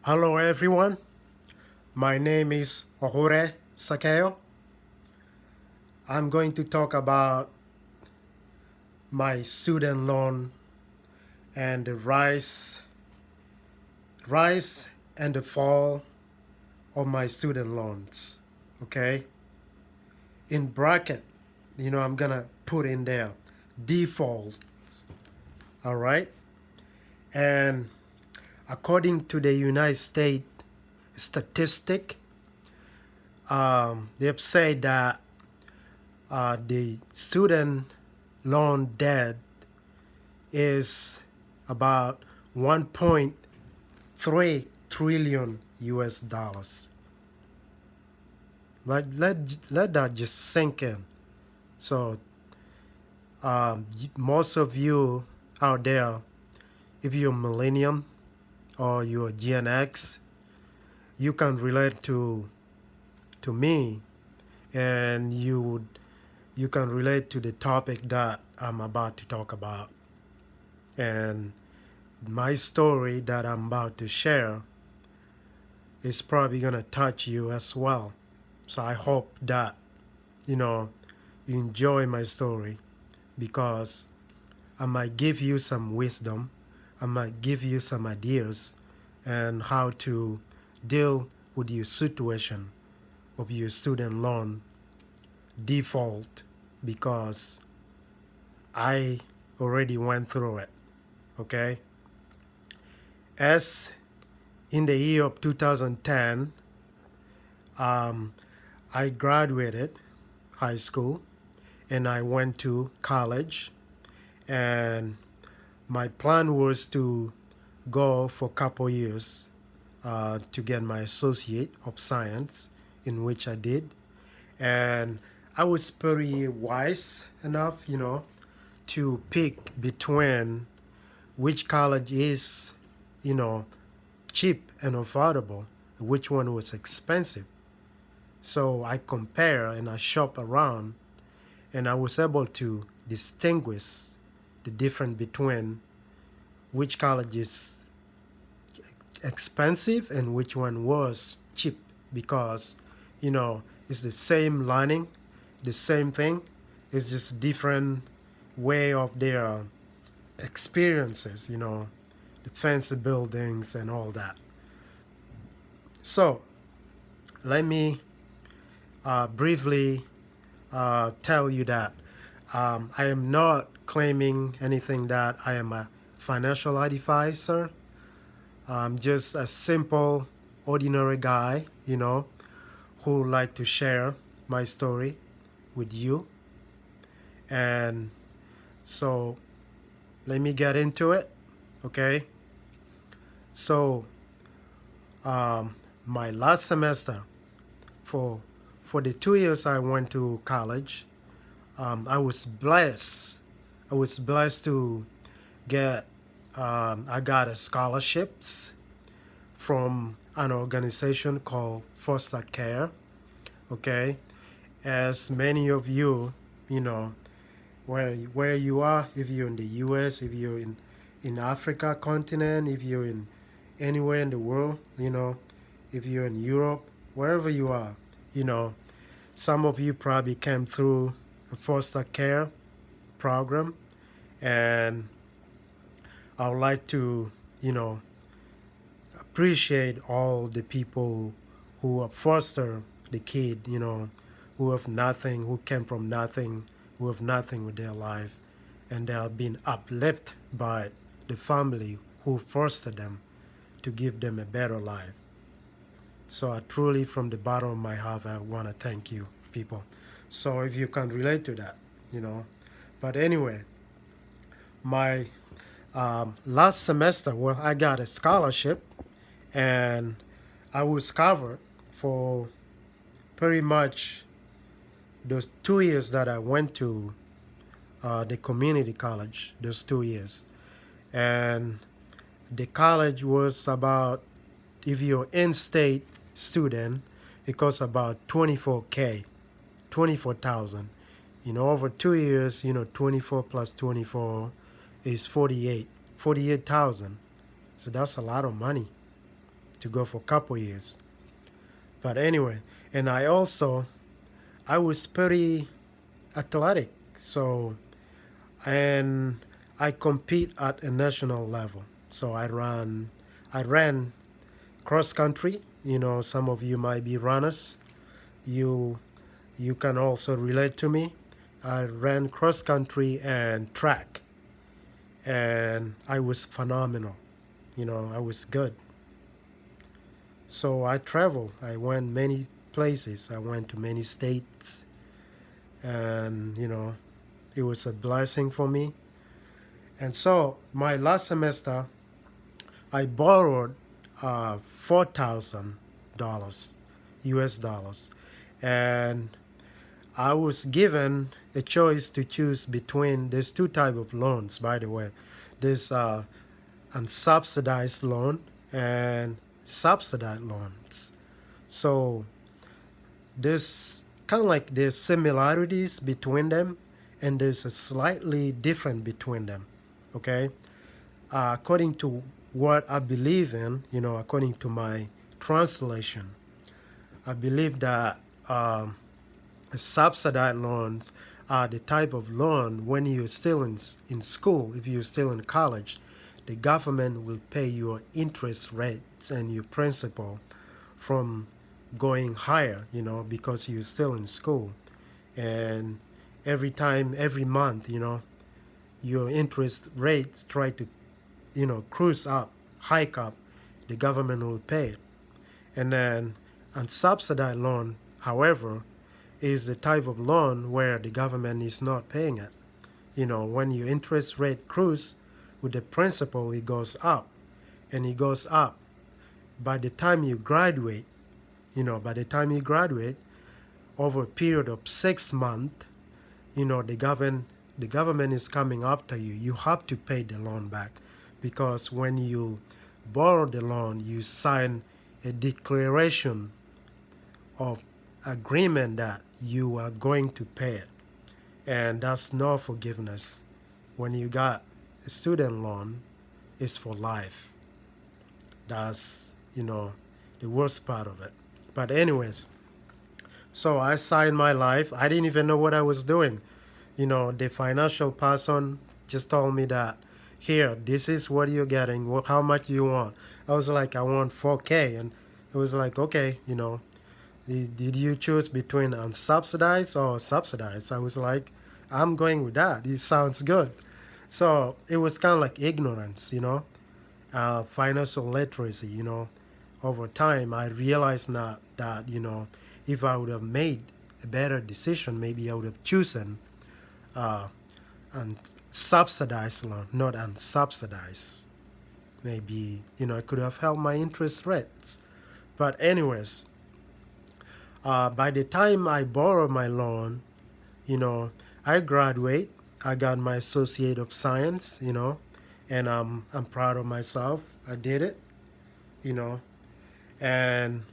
Hello everyone, my name is Ohore Sakeo. I'm going to talk about my student loan and the rise and the fall of my student loans. Okay, in bracket, I'm gonna put in there default. All right, and according to the United States statistic, they've said that the student loan debt is about 1.3 trillion US dollars. Let that just sink in. So most of you out there, if you're millennium or you're Gen X, you can relate to me, and you can relate to the topic that I'm about to talk about. And my story that I'm about to share is probably going to touch you as well. So I hope that, you enjoy my story, because I might give you some wisdom. I might give you some ideas and how to deal with your situation of your student loan default, because I already went through it. Okay? As in the year of 2010, I graduated high school and I went to college, and my plan was to go for a couple years to get my associate of science, in which I did. And I was pretty wise enough, to pick between which college is, you know, cheap and affordable, which one was expensive. So I compare and I shop around, and I was able to distinguish the difference between which college is expensive and which one was cheap, because it's the same learning, the same thing. It's just different way of their experiences, the fancy buildings and all that. So let me briefly tell you that I am not claiming anything that I am a financial advisor. I'm just a simple, ordinary guy, who like to share my story with you. And so let me get into it, okay? So my last semester, for the 2 years I went to college, I was blessed. I was blessed to get. I got a scholarships from an organization called Foster Care. Okay, as many of you, where you are, if you're in the U.S., if you're in Africa continent, if you're in anywhere in the world, if you're in Europe, wherever you are, you know, some of you probably came through a foster care program, and I would like to, appreciate all the people who have fostered the kid, who have nothing, who came from nothing, who have nothing with their life, and they have been uplifted by the family who fostered them to give them a better life. So I truly, from the bottom of my heart, I want to thank you, people. So if you can relate to that, you know. But anyway, my last semester, well, I got a scholarship, and I was covered for pretty much those 2 years that I went to the community college, those 2 years. And the college was about, if you're in-state student, it costs about 24K, 24,000. Over 2 years, 24 plus 24 is 48,000. So that's a lot of money. to go for a couple years. But anyway, and I was pretty athletic. So, and I compete at a national level. So I ran cross country. You know, some of you might be runners. You you can also relate to me. I ran cross country and track, and I was phenomenal. You know, I was good. So I traveled. I went many places. I went to many states, and you know, it was a blessing for me. And so my last semester, I borrowed $4,000 US dollars, and I was given a choice to choose between. There's two type of loans, by the way. There's unsubsidized loan and subsidized loans. So there's kind of like there's similarities between them, and there's a slightly different between them. Okay, according to what I believe in, you know, according to my translation, I believe that subsidized loans are the type of loan when you're still in school, if you're still in college, the government will pay your interest rates and your principal from going higher, you know, because you're still in school. And every month, you know, your interest rates try to, you know, cruise up, hike up, the government will pay it. And then unsubsidized loan, however, is the type of loan where the government is not paying it. You know, when your interest rate cruise with the principal, it goes up and it goes up. By the time you graduate, you know, by the time you graduate, over a period of 6 months, you know, the government is coming after you. You have to pay the loan back, because when you borrow the loan, you sign a declaration of agreement that you are going to pay it. And that's no forgiveness. When you got a student loan, it's for life. That's, you know, the worst part of it. But anyways, so I signed my life. I didn't even know what I was doing. You know, the financial person just told me that, here, this is what you're getting. How much you want? I was like, I want 4K. And it was like, okay, you know, did you choose between unsubsidized or subsidized? I was like, I'm going with that. It sounds good. So it was kind of like ignorance, you know, financial literacy, you know. Over time, I realized now that, you know, if I would have made a better decision, maybe I would have chosen uh, and subsidized loan, not unsubsidized. Maybe, you know, I could have held my interest rates. But anyways, by the time I borrow my loan, you know, I graduate. I got my Associate of Science, you know, and I'm proud of myself. I did it, you know, and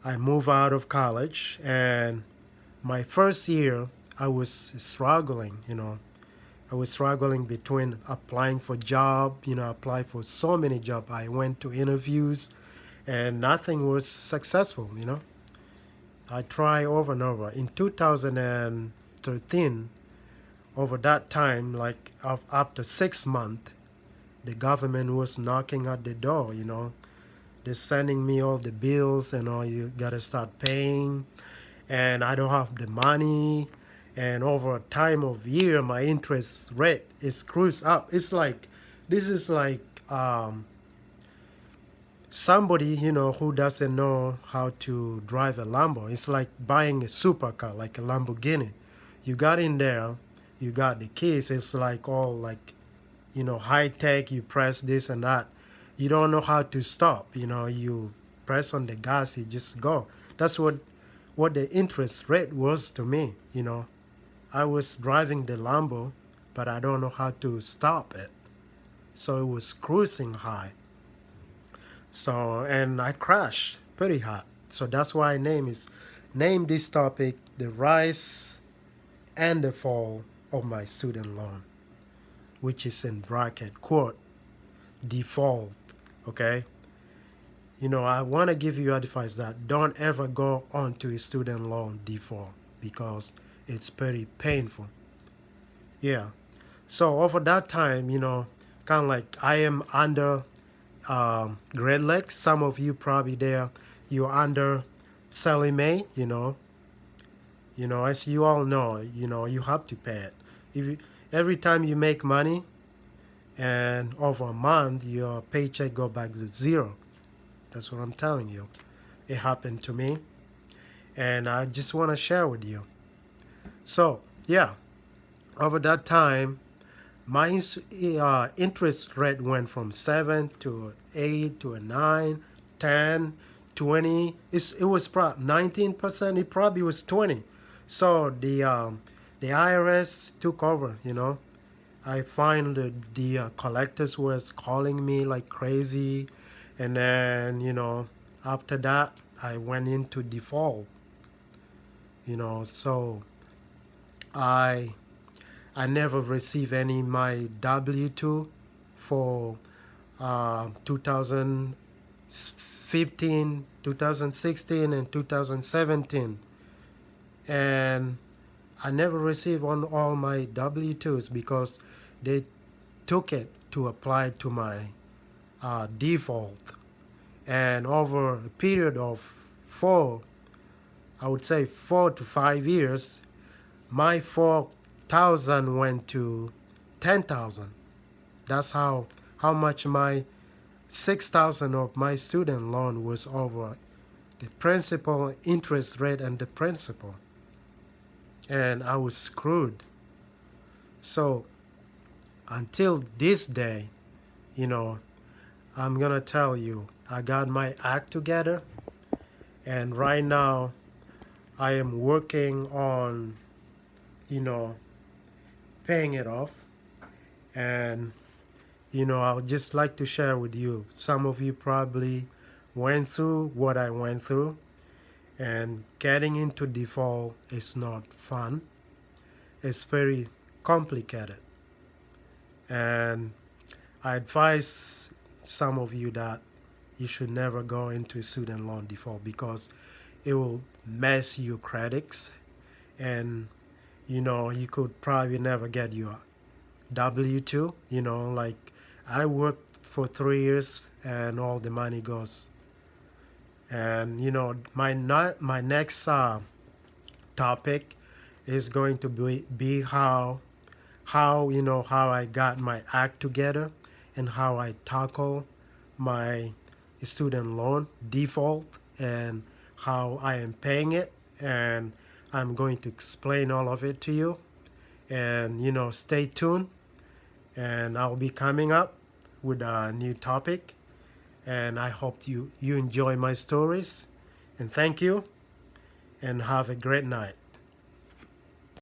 I moved out of college. And my first year, I was struggling, you know. I was struggling between applying for job, you know, apply for so many jobs. I went to interviews, and nothing was successful, you know. I tried over and over. In 2013, over that time, like after 6 months, the government was knocking at the door, you know. They're sending me all the bills and all, you gotta start paying, and I don't have the money. And over a time of year, my interest rate is cruised up. It's like, this is like somebody, you know, who doesn't know how to drive a Lambo. It's like buying a supercar, like a Lamborghini. You got in there, you got the keys. It's like all like, you know, high tech. You press this and that. You don't know how to stop. You know, you press on the gas, you just go. That's what the interest rate was to me. You know, I was driving the Lambo, but I don't know how to stop it. So it was cruising high. So, and I crashed pretty hard. So that's why I name this topic the rise and the fall of my student loan, which is in bracket quote default. Okay, I want to give you advice that don't ever go on to a student loan default because it's pretty painful. Yeah. So over that time, kind of like I am under Great Lakes. Some of you probably there, you're under Sally Mae. As you all know, you have to pay it. If you, every time you make money, and over a month your paycheck go back to zero. That's what I'm telling you. It happened to me, and I just want to share with you. So yeah, over that time, my interest rate went from 7 to 8 to a 9, 10, 20. It was probably 19%. It probably was 20. So the IRS took over. I find the collectors was calling me like crazy, and then after that I went into default. So I I never received any my W-2 for 2015, 2016, and 2017, and I never received on all my W-2s because they took it to apply to my default. And over a period of I would say 4 to 5 years, my 4,000 went to 10,000. That's how much my 6,000 of my student loan was over the principal, interest rate, and the principal, and I was screwed. So until this day, you know, I'm gonna tell you, I got my act together, and right now I am working on, you know, paying it off. And, I would just like to share with you. Some of you probably went through what I went through, and getting into default is not fun. It's very complicated. And I advise some of you that you should never go into student loan default because it will mess your credits, and you could probably never get your W-2. Like I worked for 3 years and all the money goes. And my next topic is going to be how I got my act together and how I tackle my student loan default and how I am paying it, and I'm going to explain all of it to you. And stay tuned, and I'll be coming up with a new topic, and I hope you enjoy my stories, and thank you, and have a great night.